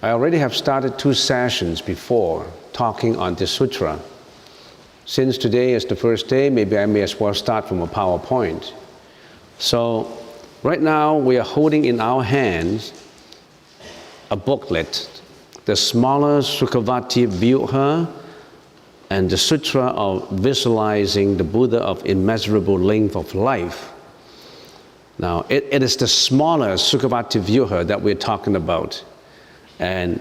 I already have started 2 sessions before talking on this sutra. Since today is the first day, maybe I may as well start from a PowerPoint. So right now we are holding in our hands a booklet, the smaller Sukhavati Vyuha and the Sutra of Visualizing the Buddha of Immeasurable Length of Life. Now, it is the smaller Sukhavati Vyuha that we're talking about. And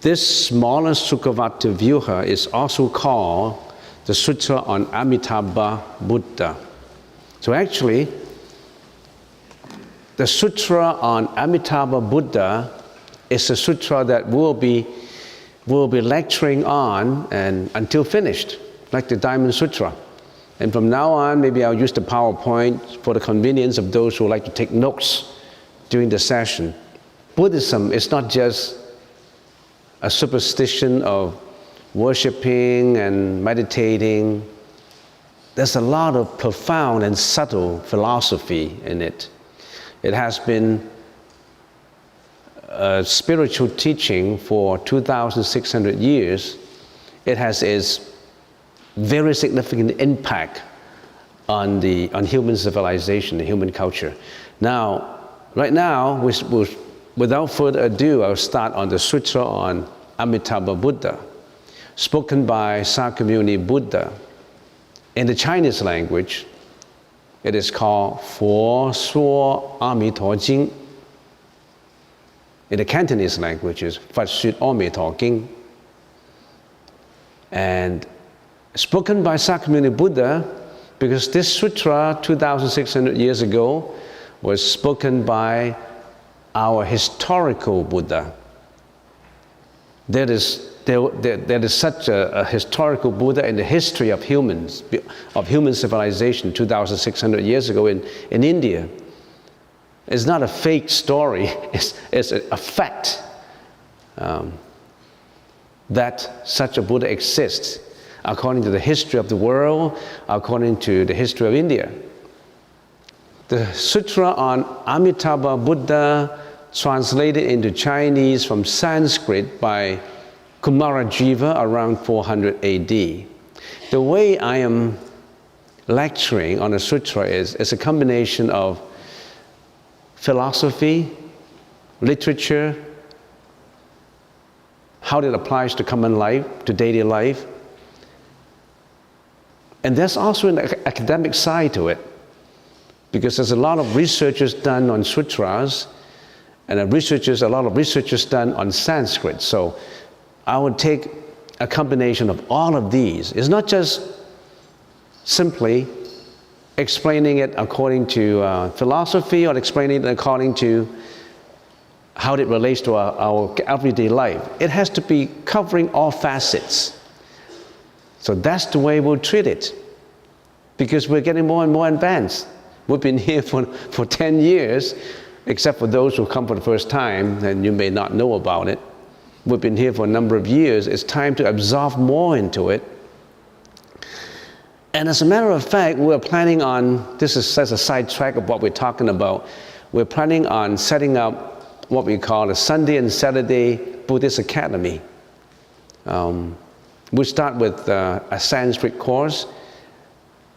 this smaller Sukhavati Vyuha is also called the Sutra on Amitabha Buddha. So actually, the Sutra on Amitabha Buddha is a sutra that we'll be lecturing on and until finished, like the Diamond Sutra. And from now on, maybe I'll use the PowerPoint for the convenience of those who like to take notes during the session. Buddhism is not just a superstition of worshiping and meditating. There's a lot of profound and subtle philosophy in it. It has been a spiritual teaching for 2,600 years. It has its very significant impact on human civilization, human culture. Now, right now, without further ado, I'll start on the Sutra on Amitabha Buddha, spoken by Sakyamuni Buddha. In the Chinese language, it is called佛說阿彌陀經. In the Cantonese language, it's 佛說阿彌陀經. And spoken by Sakyamuni Buddha, because this sutra 2,600 years ago was spoken by our historical Buddha. There is such a historical Buddha in the history of human civilization 2,600 years ago in India. It's not a fake story, it's a fact that such a Buddha exists according to the history of the world, according to the history of India. The Sutra on Amitabha Buddha, translated into Chinese from Sanskrit by Kumarajiva around 400 AD. The way I am lecturing on the sutra is a combination of philosophy, literature, how it applies to common life, to daily life. And there's also an academic side to it, because there's a lot of researches done on sutras, and a lot of researches done on Sanskrit. So I would take a combination of all of these. It's not just simply explaining it according to philosophy or explaining it according to how it relates to our everyday life. It has to be covering all facets. So that's the way we'll treat it, because we're getting more and more advanced. We've been here for 10 years, except for those who come for the first time, and you may not know about it. We've been here for a number of years. It's time to absorb more into it. And as a matter of fact, we're planning on, this is as a sidetrack of what we're talking about, we're planning on setting up what we call a Sunday and Saturday Buddhist Academy. We'll start with a Sanskrit course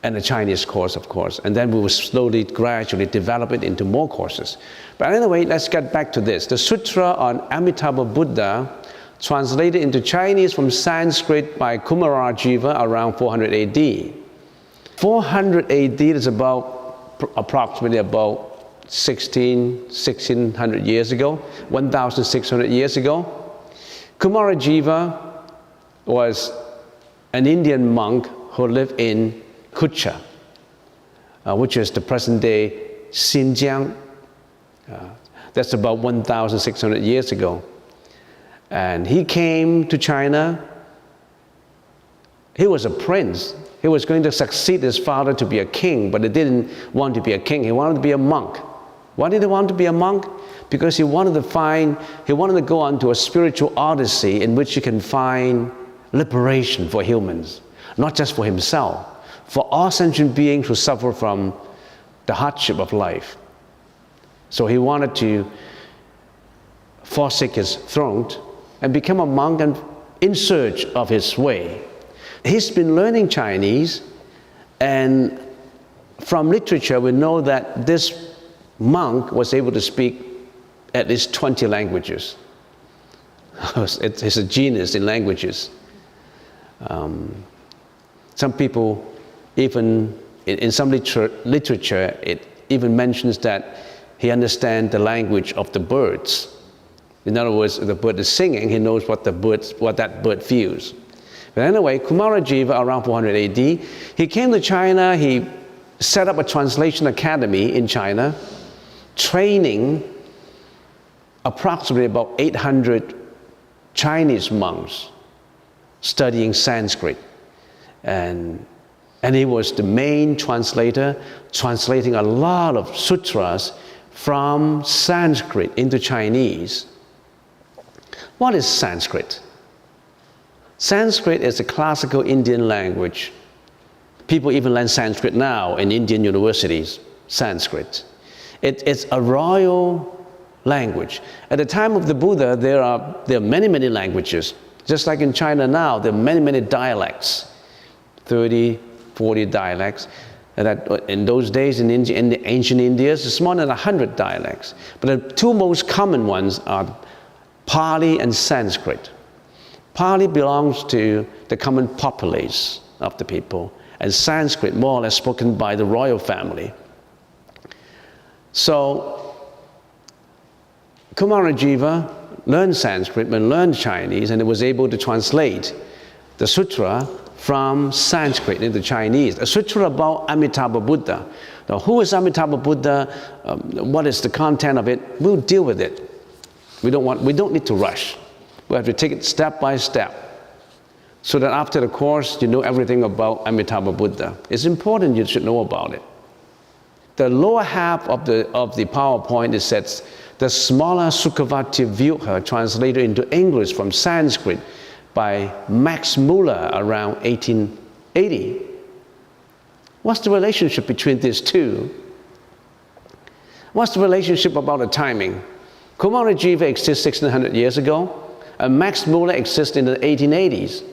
and a Chinese course, of course, and then we will slowly, gradually develop it into more courses. But anyway, let's get back to this. The Sutra on Amitabha Buddha, translated into Chinese from Sanskrit by Kumarajiva around 400 AD. 400 AD is approximately about 1600 years ago, 1,600 years ago. Kumarajiva was an Indian monk who lived in Kucha, which is the present-day Xinjiang. That's about 1,600 years ago. And he came to China. He was a prince. He was going to succeed his father to be a king, but he didn't want to be a king. He wanted to be a monk. Why did he want to be a monk? Because he wanted to go on to a spiritual odyssey in which he can find liberation for humans, not just for himself, for all sentient beings who suffer from the hardship of life. So he wanted to forsake his throne and become a monk and in search of his way. He's been learning Chinese, and from literature we know that this monk was able to speak at least 20 languages. He's a genius in languages. Some people, even in some literature, it even mentions that he understands the language of the birds. In other words, if the bird is singing, he knows what that bird feels. But anyway, Kumarajiva, around 400 AD, he came to China, he set up a translation academy in China, training approximately about 800 Chinese monks studying Sanskrit. And he was the main translator, translating a lot of sutras from Sanskrit into Chinese. What is Sanskrit? Sanskrit is a classical Indian language. People even learn Sanskrit now in Indian universities, Sanskrit. It's a royal language. At the time of the Buddha, there are many, many languages. Just like in China now, there are many, many dialects, 30, 40 dialects. And in those days, in the ancient India, it's more than 100 dialects. But the two most common ones are Pali and Sanskrit. Pali belongs to the common populace of the people, and Sanskrit more or less spoken by the royal family. So Kumarajiva learned Sanskrit and learned Chinese, and he was able to translate the sutra from Sanskrit into Chinese. A sutra about Amitabha Buddha. Now, who is Amitabha Buddha? What is the content of it? We'll deal with it. We don't need to rush. We have to take it step by step, so that after the course you know everything about Amitabha Buddha. It's important you should know about it. The lower half of the PowerPoint, it says the smaller Sukhavati Vyuha, translated into English from Sanskrit by Max Muller around 1880. What's the relationship between these two? What's the relationship about the timing? Kumarajiva exists 1600 years ago, and Max Muller exists in the 1880s.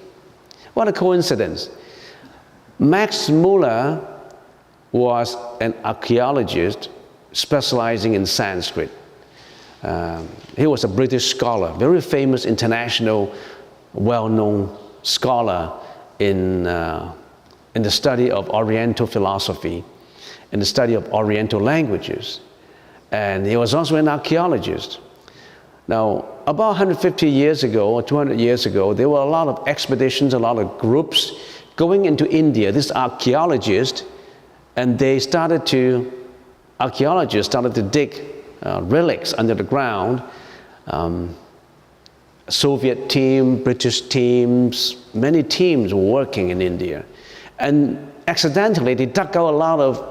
What a coincidence. Max Muller was an archaeologist specializing in Sanskrit. He was a British scholar, very famous international, well-known scholar in the study of Oriental philosophy, in the study of Oriental languages. And he was also an archaeologist. Now, about 150 years ago or 200 years ago, there were a lot of expeditions, a lot of groups going into India. These archaeologists, and archaeologists started to dig relics under the ground. Soviet team, British teams, many teams were working in India. And accidentally, they dug out a lot of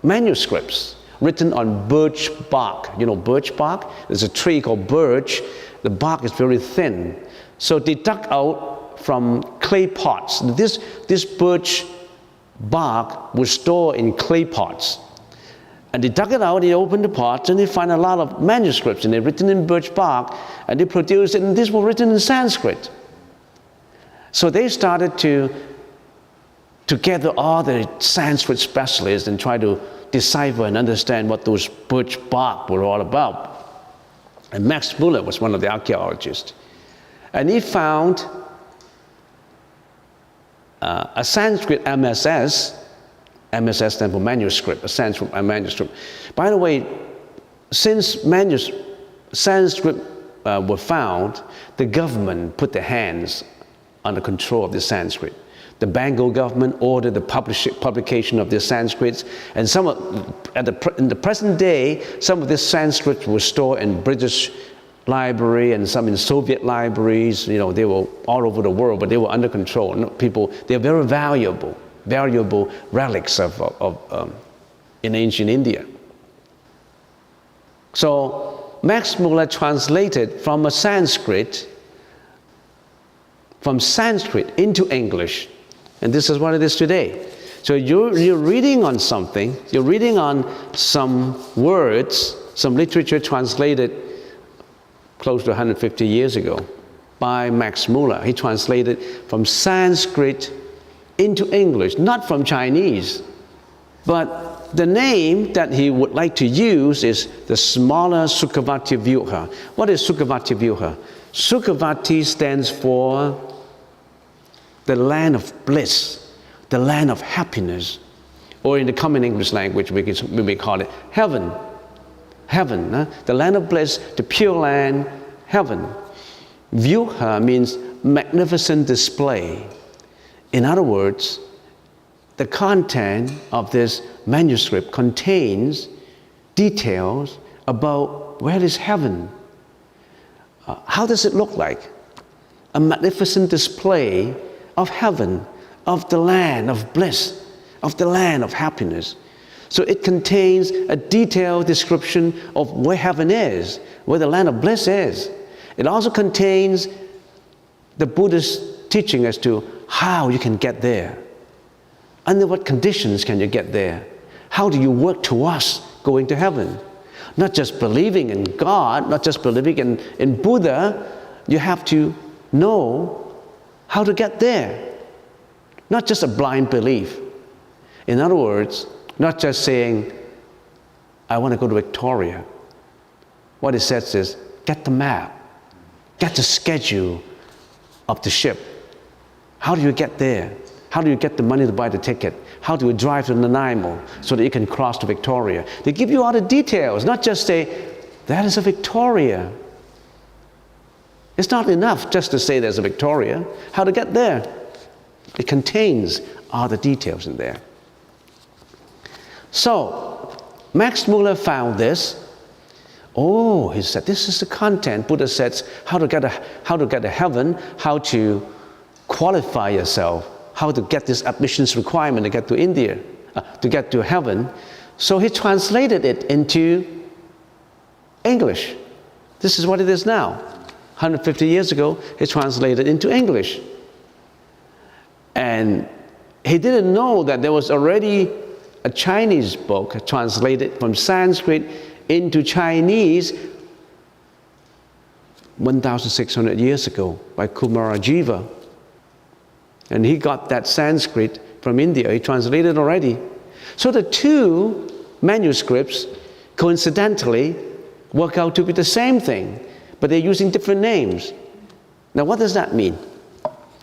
manuscripts written on birch bark. You know birch bark? There's a tree called birch. The bark is very thin. So they dug out from clay pots. This birch bark was stored in clay pots. And they dug it out, they opened the pots, and they find a lot of manuscripts, and they're written in birch bark, and they produced it, and these were written in Sanskrit. So they started to gather all the Sanskrit specialists and try to decipher and understand what those birch bark were all about. And Max Muller was one of the archaeologists. And he found a Sanskrit MSS stands for manuscript, a Sanskrit manuscript. By the way, since Sanskrit were found, the government put their hands on the control of the Sanskrit. The Bengal government ordered the publication of the Sanskrits, and in the present day, some of this Sanskrit were stored in British library and some in Soviet libraries. You know, they were all over the world, but they were under control. They're very valuable relics in ancient India. So Max Muller translated from Sanskrit into English. And this is what it is today. So you're reading on something, you're reading on some words, some literature translated close to 150 years ago by Max Muller. He translated from Sanskrit into English, not from Chinese. But the name that he would like to use is the smaller Sukhavati Vyuha. What is Sukhavati Vyuha? Sukhavati stands for the land of bliss, the land of happiness, or in the common English language, we may call it heaven. Heaven, the land of bliss, the pure land, heaven. Vyuha means magnificent display. In other words, the content of this manuscript contains details about where is heaven. How does it look like? A magnificent display of heaven, of the land of bliss, of the land of happiness. So it contains a detailed description of where heaven is, where the land of bliss is. It also contains the Buddhist teaching as to how you can get there. Under what conditions can you get there? How do you work towards going to heaven? Not just believing in God, not just believing in Buddha, you have to know how to get there. Not just a blind belief. In other words, not just saying, I want to go to Victoria. What it says is, get the map, get the schedule of the ship. How do you get there? How do you get the money to buy the ticket? How do you drive to Nanaimo so that you can cross to Victoria? They give you all the details, not just say, that is a Victoria. It's not enough just to say there's a Victoria. How to get there? It contains all the details in there. So, Max Muller found this. Oh, he said, this is the content. Buddha says how to get to heaven, how to qualify yourself, how to get this admissions requirement to get to India, to get to heaven. So he translated it into English. This is what it is now. 150 years ago, he translated it into English. And he didn't know that there was already a Chinese book translated from Sanskrit into Chinese 1,600 years ago by Kumarajiva. And he got that Sanskrit from India. He translated already. So the two manuscripts coincidentally work out to be the same thing, but they're using different names. Now what does that mean?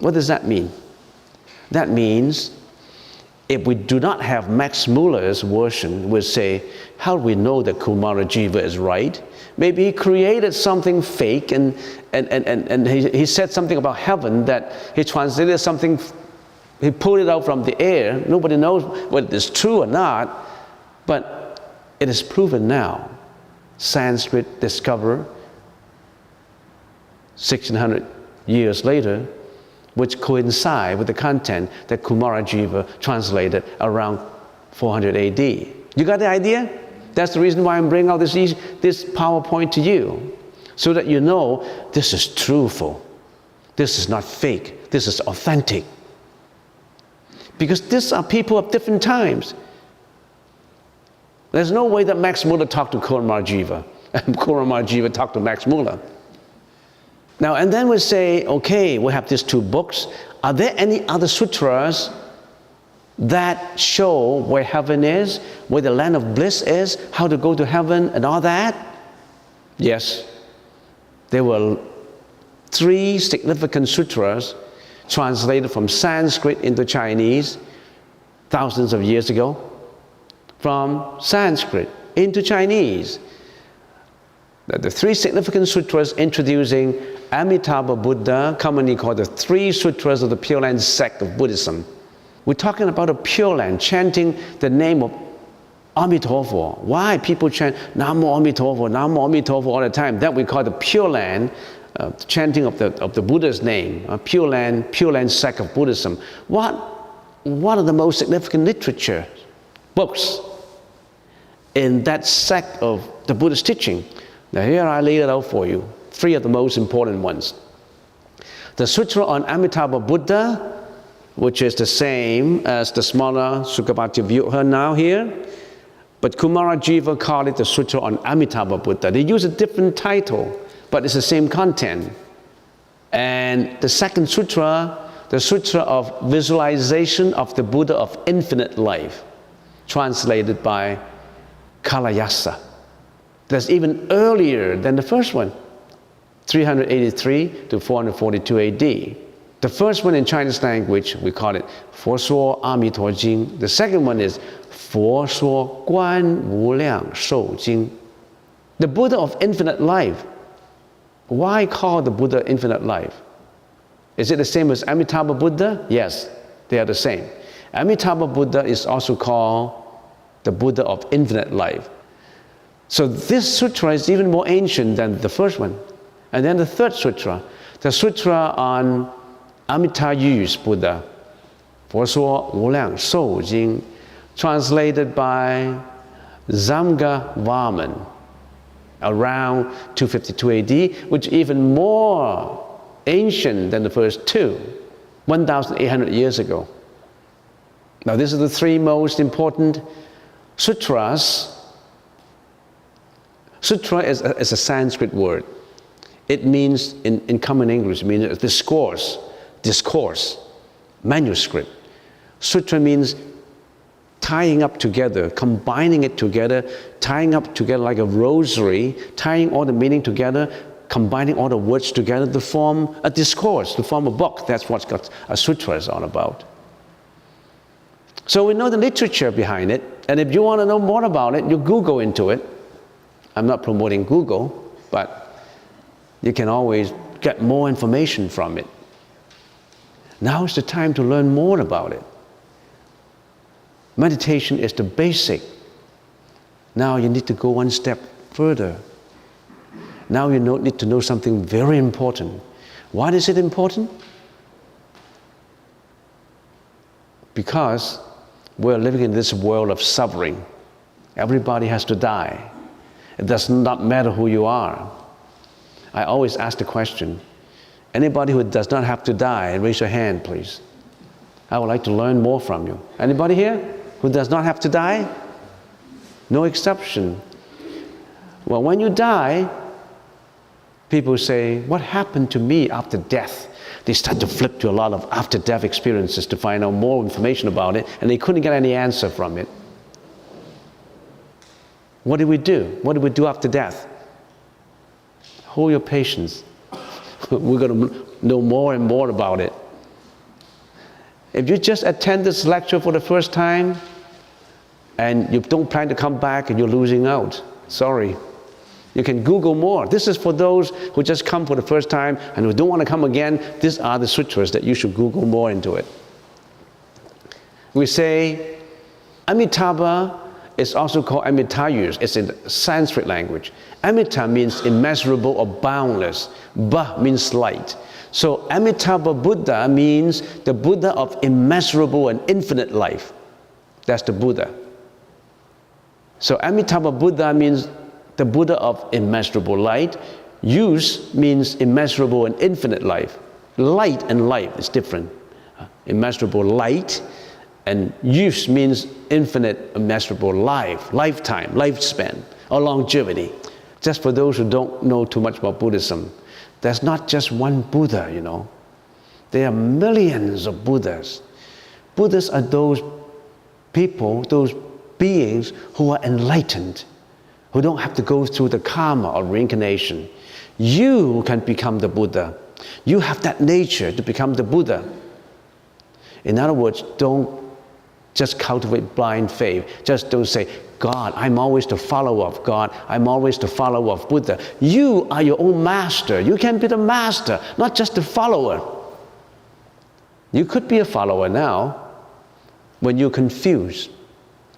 What does that mean? That means if we do not have Max Muller's version, we'll say, how do we know that Kumarajiva is right? Maybe he created something fake and he said something about heaven that he translated something, he pulled it out from the air. Nobody knows whether it's true or not, but it is proven now. Sanskrit discovered 1600 years later, which coincide with the content that Kumarajiva translated around 400 AD. You got the idea? That's the reason why I'm bringing out this PowerPoint to you, so that you know this is truthful. This is not fake. This is authentic. Because these are people of different times. There's no way that Max Muller talked to Kumarajiva, and Kumarajiva talked to Max Muller. Now, and then we say, okay, we have these two books. Are there any other sutras that show where heaven is, where the land of bliss is, how to go to heaven and all that? Yes. There were 3 significant sutras translated from Sanskrit into Chinese thousands of years ago. From Sanskrit into Chinese. The 3 significant sutras introducing Amitabha Buddha, commonly called the 3 sutras of the Pure Land sect of Buddhism. We're talking about a Pure Land, chanting the name of Amitabha. Why people chant Namo Amitabha, Namo Amitabha all the time? That we call the Pure Land, chanting of the Buddha's name, Pure Land sect of Buddhism. What are the most significant literature, books in that sect of the Buddhist teaching? Now here I lay it out for you, 3 of the most important ones. The Sutra on Amitabha Buddha, which is the same as the smaller Sukhavati Vyuha now here, but Kumarajiva called it the Sutra on Amitabha Buddha. They use a different title, but it's the same content. And the second sutra, the sutra of visualization of the Buddha of infinite life, translated by Kalayasa. That's even earlier than the first one, 383 to 442 AD. The first one in Chinese language, we call it 佛说阿弥陀经. The second one is 佛说观无量寿经. The Buddha of infinite life. Why call the Buddha infinite life? Is it the same as Amitabha Buddha? Yes, they are the same. Amitabha Buddha is also called the Buddha of infinite life. So this sutra is even more ancient than the first one. And then the third sutra, the sutra on Amitabha's Buddha, 佛说无量寿经, translated by Zamga Varman around 252 AD, which is even more ancient than the first two, 1,800 years ago. Now, these are the three most important sutras. Sutra is a Sanskrit word. It means, in common English, it means discourse, manuscript. Sutra means tying up together, combining it together, tying up together like a rosary, tying all the meaning together, combining all the words together to form a discourse, to form a book. That's what a sutra is all about. So we know the literature behind it, and if you want to know more about it, you Google into it. I'm not promoting Google, but you can always get more information from it. Now is the time to learn more about it. Meditation is the basic. Now you need to go one step further. Now you need to know something very important. Why is it important? Because we're living in this world of suffering. Everybody has to die. It does not matter who you are. I always ask the question, anybody who does not have to die, raise your hand, please. I would like to learn more from you. Anybody here who does not have to die? No exception. Well, when you die, people say, what happened to me after death? They start to flip to a lot of after-death experiences to find out more information about it, and they couldn't get any answer from it. What do we do? What do we do after death? Hold your patience. We're going to know more and more about it. If you just attend this lecture for the first time and you don't plan to come back, and you're losing out. Sorry. You can Google more. This is for those who just come for the first time and who don't want to come again. These are the sutras that you should Google more into it. We say Amitabha is also called Amitabha. It's in Sanskrit language. Amita means immeasurable or boundless. Ba means light. So Amitabha Buddha means the Buddha of immeasurable and infinite life. That's the Buddha. So Amitabha Buddha means the Buddha of immeasurable light. Use means immeasurable and infinite life. Light and life is different. Immeasurable light, and use means infinite, immeasurable life, lifetime, lifespan, or longevity. Just for those who don't know too much about Buddhism, there's not just one Buddha, you know. There are millions of Buddhas. Buddhas are those people, those beings who are enlightened, who don't have to go through the karma or reincarnation. You can become the Buddha. You have that nature to become the Buddha. In other words, don't just cultivate blind faith. Just don't say, God, I'm always the follower of God. I'm always the follower of Buddha. You are your own master. You can be the master, not just the follower. You could be a follower now when you're confused,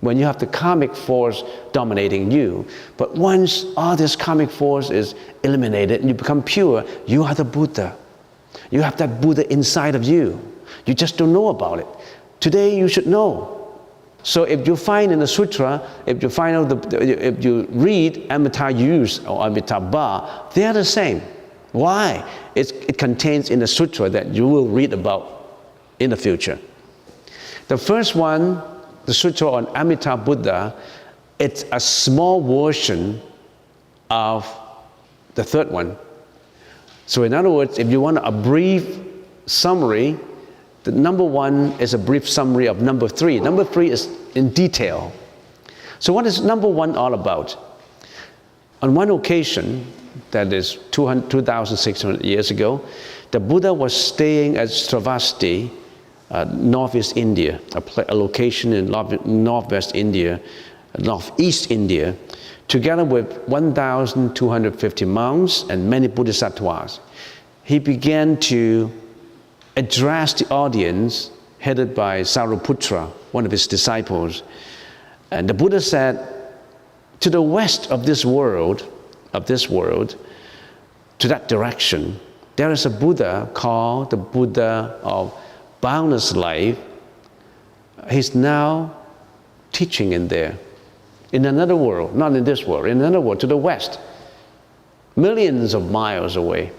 when you have the karmic force dominating you. But once all this karmic force is eliminated and you become pure, you are the Buddha. You have that Buddha inside of you. You just don't know about it. Today you should know. So if you find in the sutra, if you find out if you read Amitabha or Amitabha, they are the same. Why? It contains in the sutra that you will read about in the future. The first one, the sutra on Amitabha Buddha, it's a small version of the third one, So in other words, if you want a brief summary, the number 1 is a brief summary of number 3. Number 3 is in detail. So what is number 1 all about? On one occasion, that is 2,600 years ago, the Buddha was staying at Sravasti, northeast India, a location in northwest India, northeast India, together with 1,250 monks and many bodhisattvas. He began to address the audience headed by Sariputra, one of his disciples. And the Buddha said, to the west of this world, to that direction, there is a Buddha called the Buddha of boundless life. He's now teaching in there, in another world, not in this world, in another world, to the west, millions of miles away.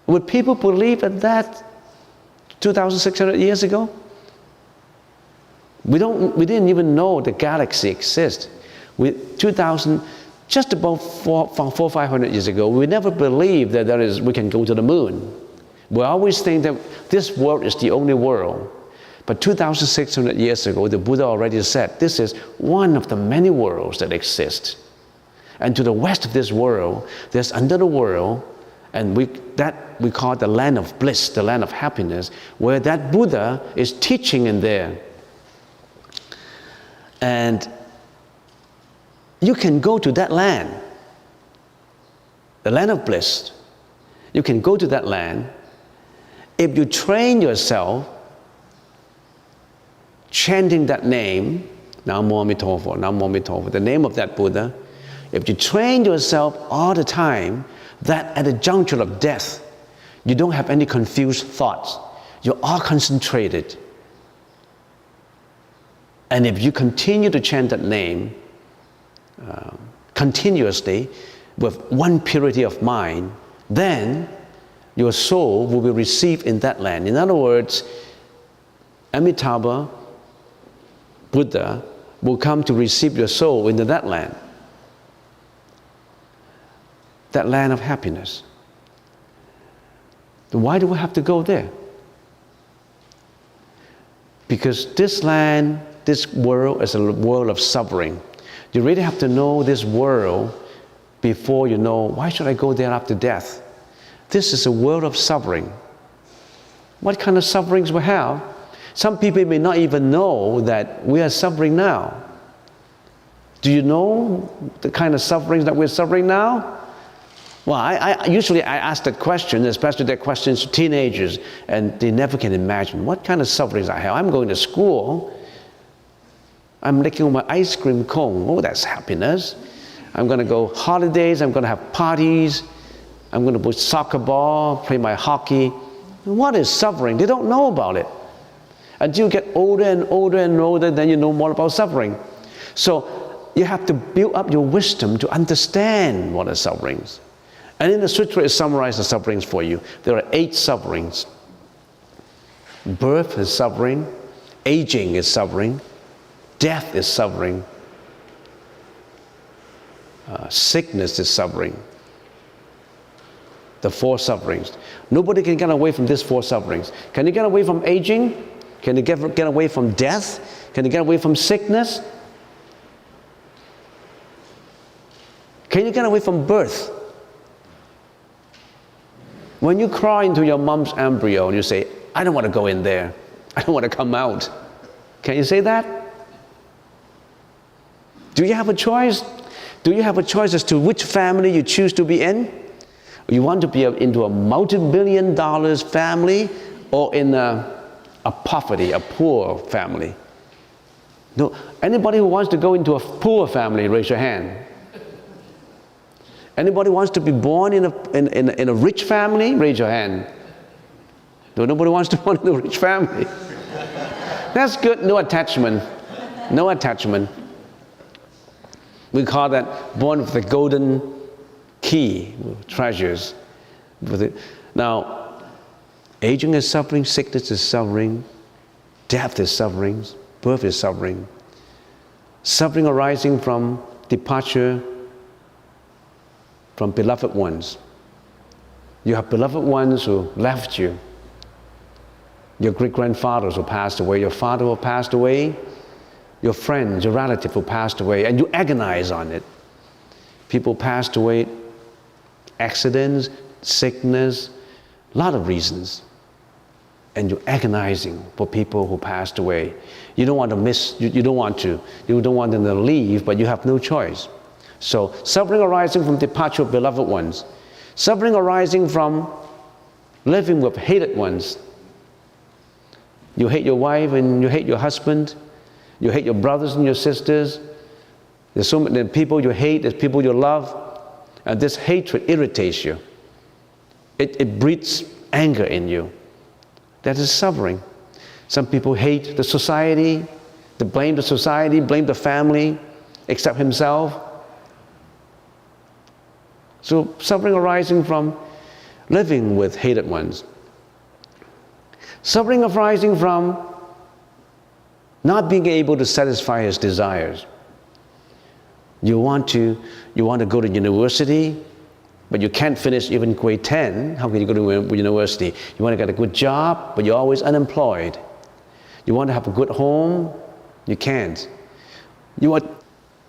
Would people believe in that 2,600 years ago? We didn't even know the galaxy exists. Just about 400-500 years ago, we never believed that we can go to the moon. We always think that this world is the only world. But 2,600 years ago, the Buddha already said, this is one of the many worlds that exist. And to the west of this world, there's another world, and we call it the land of bliss, the land of happiness, where that Buddha is teaching in there. And you can go to that land, the land of bliss. You can go to that land if you train yourself chanting that name, Namo Amitabha, Namo Amitabha, the name of that Buddha. If you train yourself all the time, that at the juncture of death, you don't have any confused thoughts. You're all concentrated. And if you continue to chant that name continuously with one purity of mind, then your soul will be received in that land. In other words, Amitabha, Buddha, will come to receive your soul into that land of happiness. Why do we have to go there? Because this land, this world is a world of suffering. You really have to know this world before you know, why should I go there after death? This is a world of suffering. What kind of sufferings we have? Some people may not even know that we are suffering now. Do you know the kind of sufferings that we're suffering now? Well, I usually ask that question, especially that question to teenagers, and they never can imagine what kind of sufferings I have. I'm going to school. I'm licking my ice cream cone. Oh, that's happiness. I'm going to go holidays. I'm going to have parties. I'm going to play soccer ball, play my hockey. What is suffering? They don't know about it. Until you get older and older and older, then you know more about suffering. So you have to build up your wisdom to understand what are sufferings. And in the Sutra, it summarizes the sufferings for you. There are 8 sufferings. Birth is suffering. Aging is suffering. Death is suffering. Sickness is suffering. The 4 sufferings. Nobody can get away from these 4 sufferings. Can you get away from aging? Can you get away from death? Can you get away from sickness? Can you get away from birth? When you crawl into your mom's embryo and you say, I don't want to go in there. I don't want to come out. Can you say that? Do you have a choice? Do you have a choice as to which family you choose to be in? You want to be into a multi-billion-dollar family or in a poverty, a poor family? No. Anybody who wants to go into a poor family, raise your hand. Anybody wants to be born in a rich family? Raise your hand. No, nobody wants to be born in a rich family. That's good. No attachment. No attachment. We call that born with the golden key, treasures. Now, aging is suffering, sickness is suffering, death is suffering, birth is suffering. Suffering arising from departure from beloved ones. You have beloved ones who left you. Your great-grandfathers who passed away, your father who passed away, your friends, your relatives who passed away, and you agonize on it. People passed away, accidents, sickness, a lot of reasons. And you're agonizing for people who passed away. You don't want to you don't want them to leave, but you have no choice. So suffering arising from departure of beloved ones, suffering arising from living with hated ones. You hate your wife and you hate your husband, you hate your brothers and your sisters. There's so many people you hate, there's people you love, and this hatred irritates you. It breeds anger in you. That is suffering. Some people hate the society, they blame the society, blame the family, except himself. So suffering arising from living with hated ones. Suffering arising from not being able to satisfy his desires. You want to go to university, but you can't finish even grade 10. How can you go to university? You want to get a good job, but you're always unemployed. You want to have a good home, you can't. You want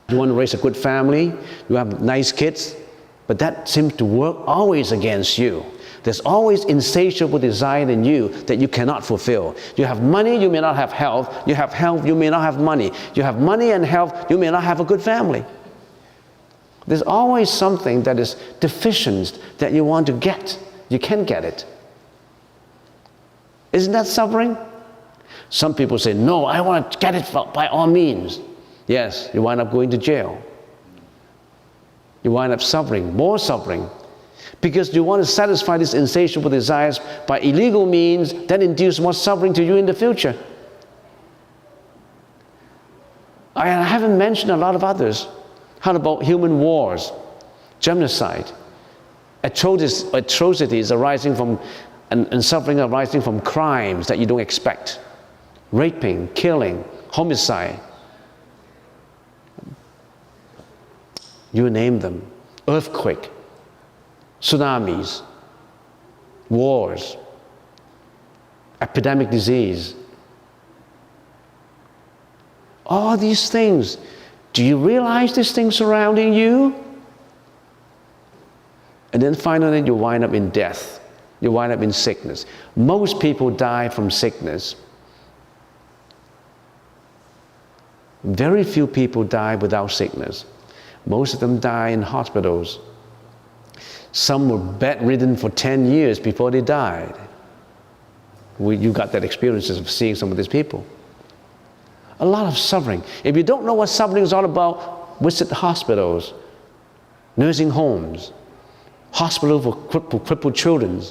to raise a good family, you have nice kids, but that seems to work always against you. There's always insatiable desire in you that you cannot fulfill. You have money, you may not have health. You have health, you may not have money. You have money and health, you may not have a good family. There's always something that is deficient that you want to get. You can't get it. Isn't that suffering? Some people say, no, I want to get it by all means. Yes, you wind up going to jail. You wind up suffering, more suffering, because you want to satisfy these insatiable desires by illegal means that induce more suffering to you in the future. I haven't mentioned a lot of others. How about human wars, genocide, atrocities arising from, and suffering arising from crimes that you don't expect, raping, killing, homicide, you name them, earthquake, tsunamis, wars, epidemic disease. All these things, do you realize these things surrounding you? And then finally you wind up in death. You wind up in sickness. Most people die from sickness. Very few people die without sickness. Most of them die in hospitals. Some were bedridden for 10 years before they died. You got that experience of seeing some of these people. A lot of suffering. If you don't know what suffering is all about, visit hospitals, nursing homes, hospital for crippled children.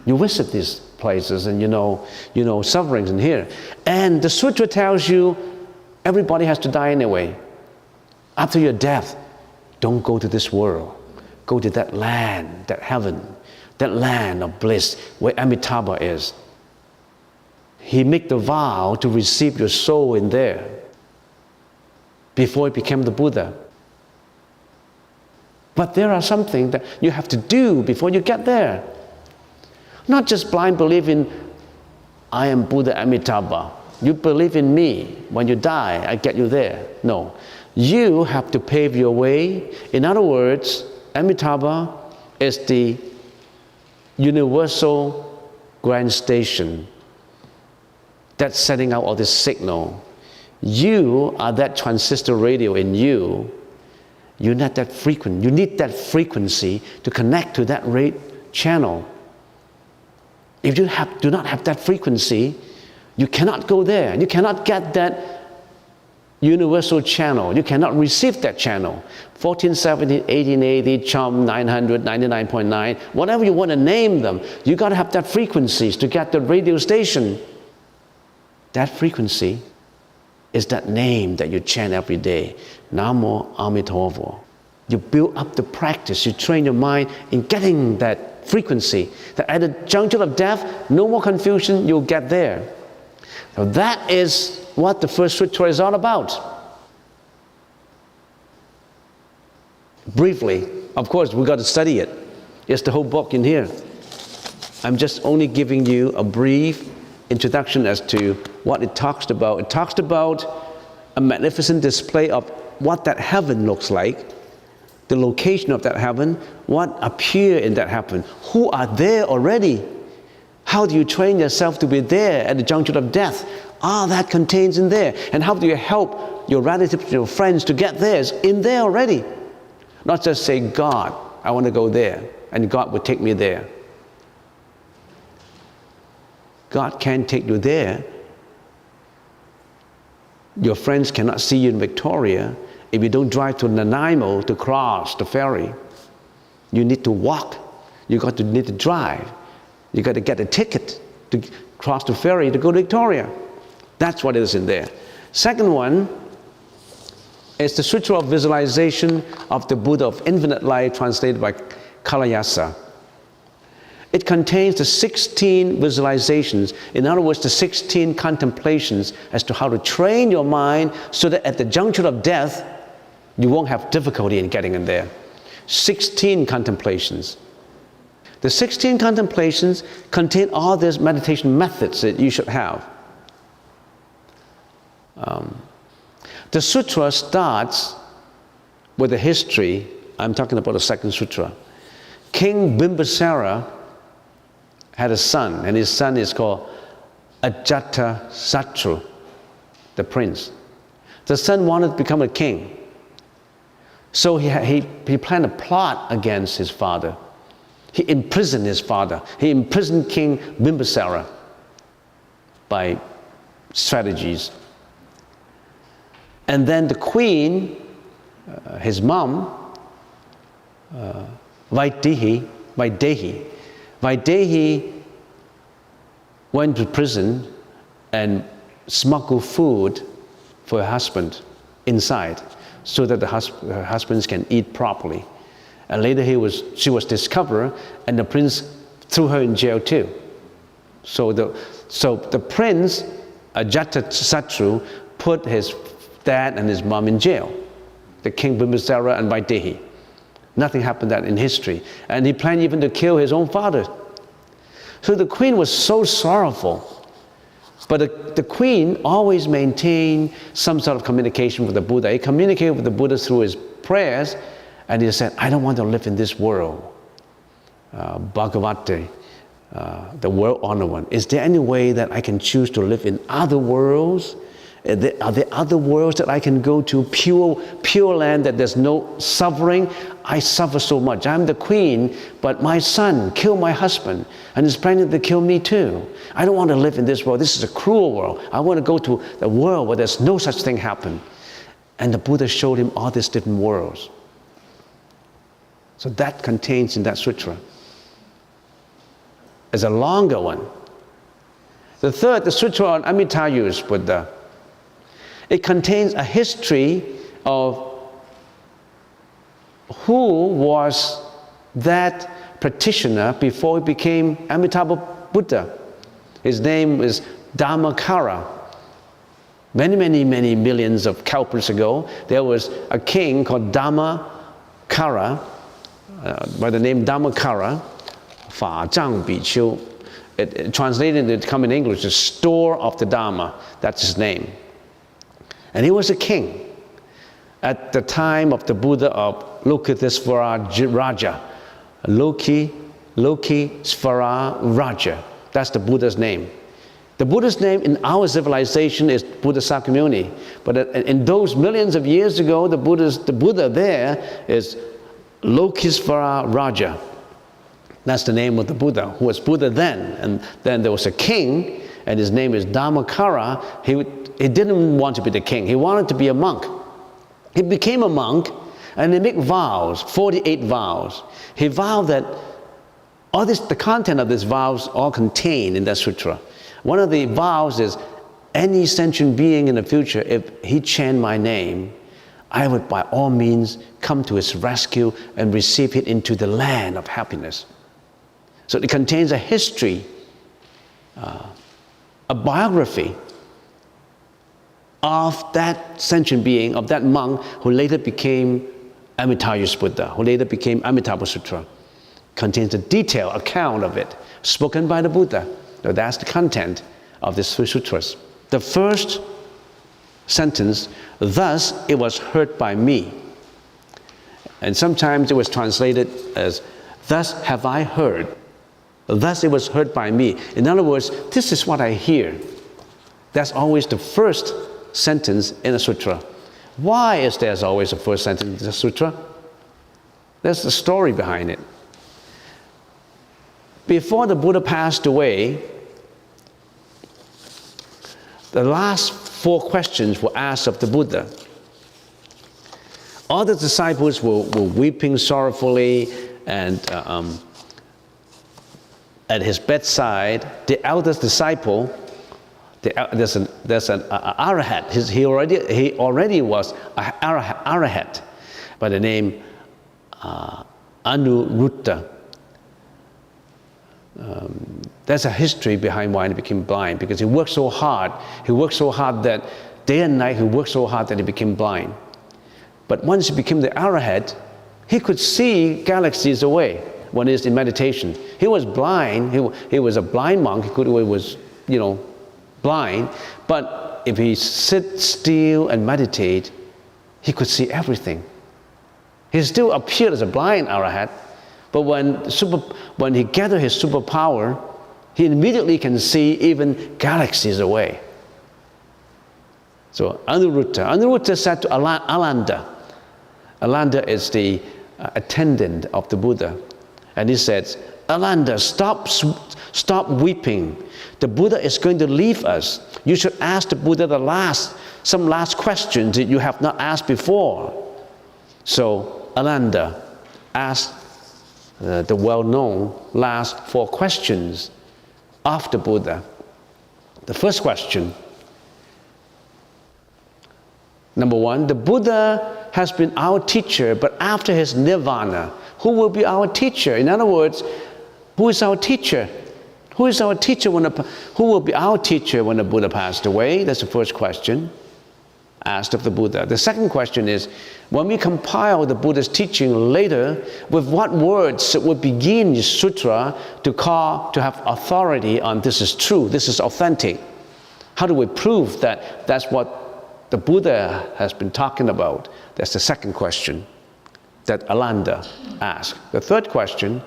You visit these places and you know sufferings in here. And the Sutra tells you everybody has to die anyway. After your death, don't go to this world. Go to that land, that heaven, that land of bliss where Amitabha is. He made the vow to receive your soul in there before he became the Buddha. But there are something that you have to do before you get there. Not just blind belief in, I am Buddha Amitabha. You believe in me. When you die, I get you there. No. You have to pave your way. In other words, Amitabha is the universal grand station that's sending out all this signal. You are that transistor radio in you. You need that frequency to connect to that channel. If you do not have that frequency, you cannot go there. You cannot get that universal channel. You cannot receive that channel. 1470, 1880, CHUM, 900, 99.9, whatever you want to name them, you got to have that frequencies to get the radio station. That frequency is that name that you chant every day. Namo Amitabha. You build up the practice. You train your mind in getting that frequency. That at the juncture of death, no more confusion, you'll get there. So that is what the first sutra is all about. briefly. Of course, we've got to study it. It's the whole book in here. I'm just only giving you a brief introduction as to what it talks about. It talks about a magnificent display of what that heaven looks like, the location of that heaven, what appear in that heaven, who are there already. How do you train yourself to be there at the juncture of death? That contains in there. And how do you help your relatives, your friends to get there? It's in there already. Not just say, God, I want to go there, and God will take me there. God can't take you there. Your friends cannot see you in Victoria if you don't drive to Nanaimo to cross the ferry. You need to walk. You need to drive. You got to get a ticket to cross the ferry to go to Victoria. That's what is in there. Second one is the Sutra of Visualization of the Buddha of Infinite Life, translated by Kalayasa. It contains the 16 visualizations, in other words, the 16 contemplations as to how to train your mind so that at the juncture of death, you won't have difficulty in getting in there. 16 contemplations. The 16 contemplations contain all these meditation methods that you should have. The sutra starts with a history. I'm talking about the second sutra. King Bimbisara had a son, and his son is called Ajatasattu, the prince. The son wanted to become a king. So he planned a plot against his father. He imprisoned his father. He imprisoned King Bimbisara by strategies. And then the queen, his mom, Vaidehi, went to prison and smuggled food for her husband inside so that her husbands can eat properly. And later she was discovered, and the prince threw her in jail too. So the prince, Ajatasattu, put his dad and his mom in jail, the king Bimbisara and Vaidehi. Nothing happened that in history. And he planned even to kill his own father. So the queen was so sorrowful. But the queen always maintained some sort of communication with the Buddha. He communicated with the Buddha through his prayers, and he said, I don't want to live in this world. Bhagavate, the world honored one. Is there any way that I can choose to live in other worlds? Are there other worlds that I can go to, pure land that there's no suffering? I suffer so much. I'm the queen, but my son killed my husband and is planning to kill me too. I don't want to live in this world. This is a cruel world. I want to go to the world where there's no such thing happen. And the Buddha showed him all these different worlds. So that contains in that sutra. It's a longer one. The third, the Sutra on Amitabha's Buddha. It contains a history of who was that practitioner before he became Amitabha Buddha. His name is Dhammakara. Many millions of kalpas ago, there was a king called Dhammakara, by the name Dhammakara, Fa Zhang Biqiu. It translated to come in English, the store of the Dharma. That's his name. And he was a king at the time of the Buddha of Lokitesvara Raja. Lokitesvara Raja. That's the Buddha's name. The Buddha's name in our civilization is Buddha Sakyamuni. But in those millions of years ago, the Buddha there is Lokitesvara Raja. That's the name of the Buddha, who was Buddha then. And then there was a king, and his name is Dhammakara. He didn't want to be the king. He wanted to be a monk. He became a monk, and he made vows, 48 vows. He vowed that the content of these vows all contained in that sutra. One of the vows is, any sentient being in the future, if he chant my name, I would by all means come to his rescue and receive it into the land of happiness. So it contains a history, a biography of that sentient being, of that monk who later became Amitabha Buddha, who later became Amitabha Sutra, contains a detailed account of it, spoken by the Buddha. So that's the content of these 3 sutras. The first sentence, thus it was heard by me. And sometimes it was translated as, thus have I heard. Thus it was heard by me. In other words, this is what I hear. That's always the first sentence in a sutra. Why is there always a first sentence in a sutra? There's the story behind it. Before the Buddha passed away, the last 4 questions were asked of the Buddha. All the disciples were weeping sorrowfully, and at his bedside, the eldest disciple, there's an arahat. He already was an arahat by the name Anuruddha. There's a history behind why he became blind, because he worked so hard. He worked so hard that day and night he worked so hard that he became blind. But once he became the arahat, he could see galaxies away when he's in meditation. He was blind. He was a blind monk. He was, blind. But if he sit still and meditate, he could see everything. He still appeared as a blind arahat, but when he gathered his superpower, he immediately can see even galaxies away. So Anuruddha said to Alanda. Alanda is the attendant of the Buddha. And he said, Alanda, stop weeping. The Buddha is going to leave us. You should ask the Buddha some last questions that you have not asked before. So Alanda asked the well-known last 4 questions of the Buddha. The first question, number 1, the Buddha has been our teacher, but after his nirvana, who will be our teacher? In other words, who is our teacher? Who is our teacher who will be our teacher when the Buddha passed away? That's the first question asked of the Buddha. The second question is, when we compile the Buddha's teaching later, with what words would begin the sutra to have authority on this is true, this is authentic? How do we prove that that's what the Buddha has been talking about? That's the second question that Alanda asked. The third question,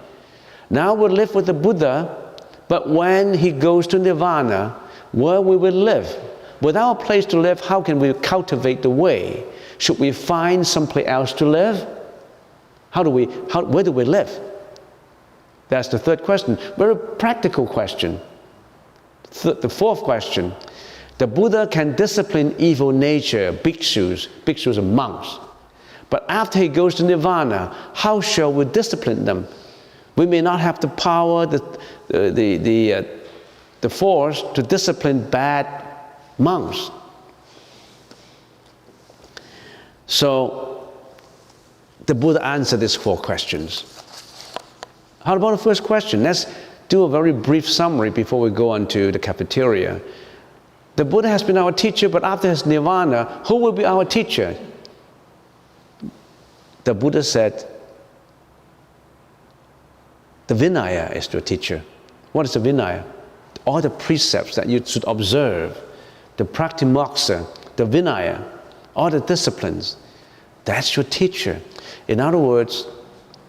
now we live with the Buddha, but when he goes to nirvana, where we will live? Without a place to live, how can we cultivate the way? Should we find someplace else to live? Where do we live? That's the third question. Very practical question. The fourth question, the Buddha can discipline evil nature, bhikshus are monks. But after he goes to nirvana, how shall we discipline them? We may not have the power, the force to discipline bad monks. So the Buddha answered these 4 questions. How about the first question? Let's do a very brief summary before we go on to the cafeteria. The Buddha has been our teacher, but after his nirvana, who will be our teacher? The Buddha said, the Vinaya is your teacher. What is the Vinaya? All the precepts that you should observe, the Pratimoksha, the Vinaya, all the disciplines, that's your teacher. In other words,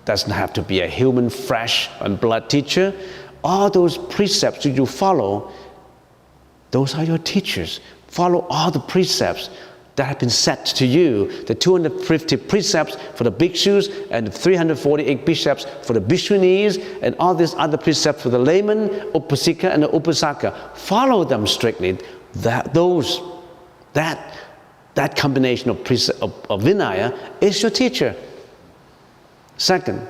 doesn't have to be a human flesh and blood teacher. All those precepts that you follow, those are your teachers. Follow all the precepts that have been set to you, the 250 precepts for the bhikshus and the 348 precepts for the bhikshunis and all these other precepts for the layman, upasika and the upasaka. Follow them strictly. That combination of Vinaya is your teacher. Second,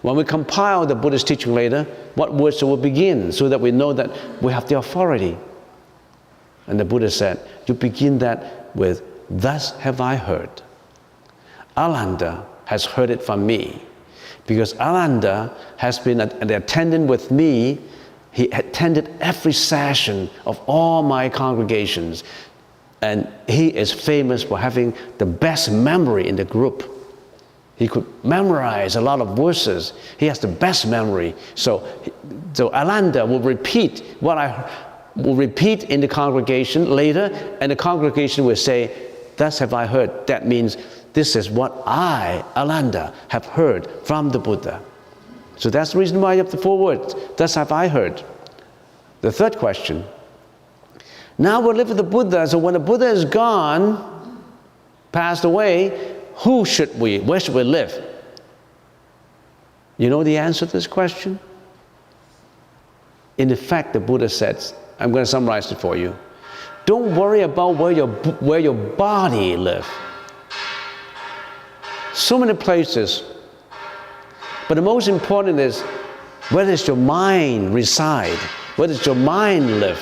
when we compile the Buddha's teaching later, what words will begin so that we know that we have the authority? And the Buddha said, you begin that with, thus have I heard. Alanda has heard it from me. Because Alanda has been an attendant with me. He attended every session of all my congregations. And he is famous for having the best memory in the group. He could memorize a lot of verses. He has the best memory. So Alanda will repeat what I will repeat in the congregation later, and the congregation will say, "Thus have I heard." That means this is what I, Alanda, have heard from the Buddha. So that's the reason why you have the 4 words. Thus have I heard. The third question. Now we live with the Buddha, so when the Buddha is gone, passed away, where should we live? You know the answer to this question? In effect, the Buddha says, I'm going to summarize it for you. Don't worry about where your body lives. So many places. But the most important is, where does your mind reside? Where does your mind live?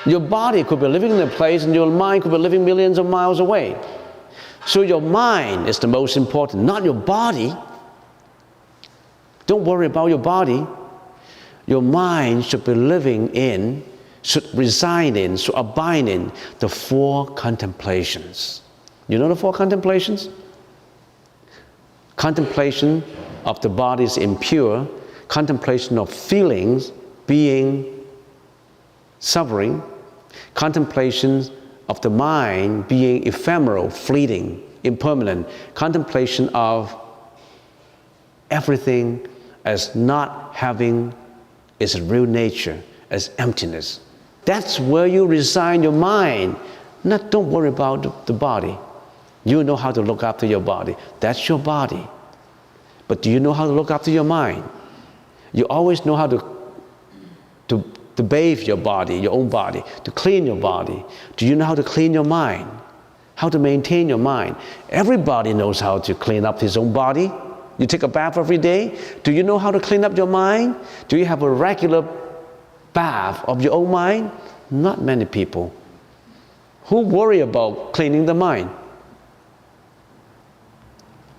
Your body could be living in a place and your mind could be living millions of miles away. So your mind is the most important, not your body. Don't worry about your body. Your mind should be living in, should reside in, should abide in the 4 contemplations. You know the 4 contemplations? Contemplation of the body is impure, contemplation of feelings, being, suffering, contemplation of the mind being ephemeral, fleeting, impermanent, contemplation of everything as not having its real nature, as emptiness. That's where you resign your mind. Don't worry about the body. You know how to look after your body. That's your body. But do you know how to look after your mind? You always know how to bathe your body, your own body, to clean your body. Do you know how to clean your mind? How to maintain your mind? Everybody knows how to clean up his own body. You take a bath every day. Do you know how to clean up your mind? Do you have a regular bath of your own mind? Not many people. Who worry about cleaning the mind?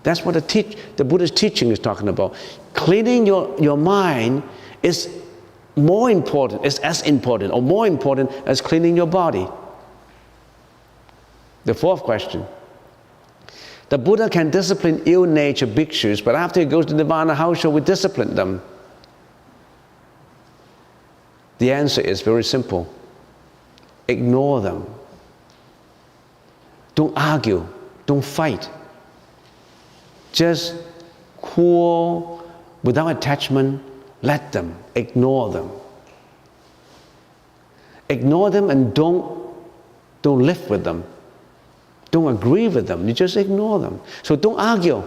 That's what the Buddha's teaching is talking about. Cleaning your mind is more important, is as important or more important as cleaning your body. The 4th question. The Buddha can discipline ill-natured bhikshus, but after he goes to Nirvana, how shall we discipline them? The answer is very simple. Ignore them. Don't argue. Don't fight. Just cool, without attachment, let them. Ignore them. Ignore them and don't live with them. Don't agree with them. You just ignore them. So don't argue.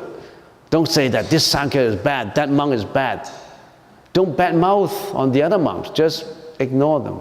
Don't say that this Sankhya is bad, that monk is bad. Don't badmouth on the other monks. Just ignore them.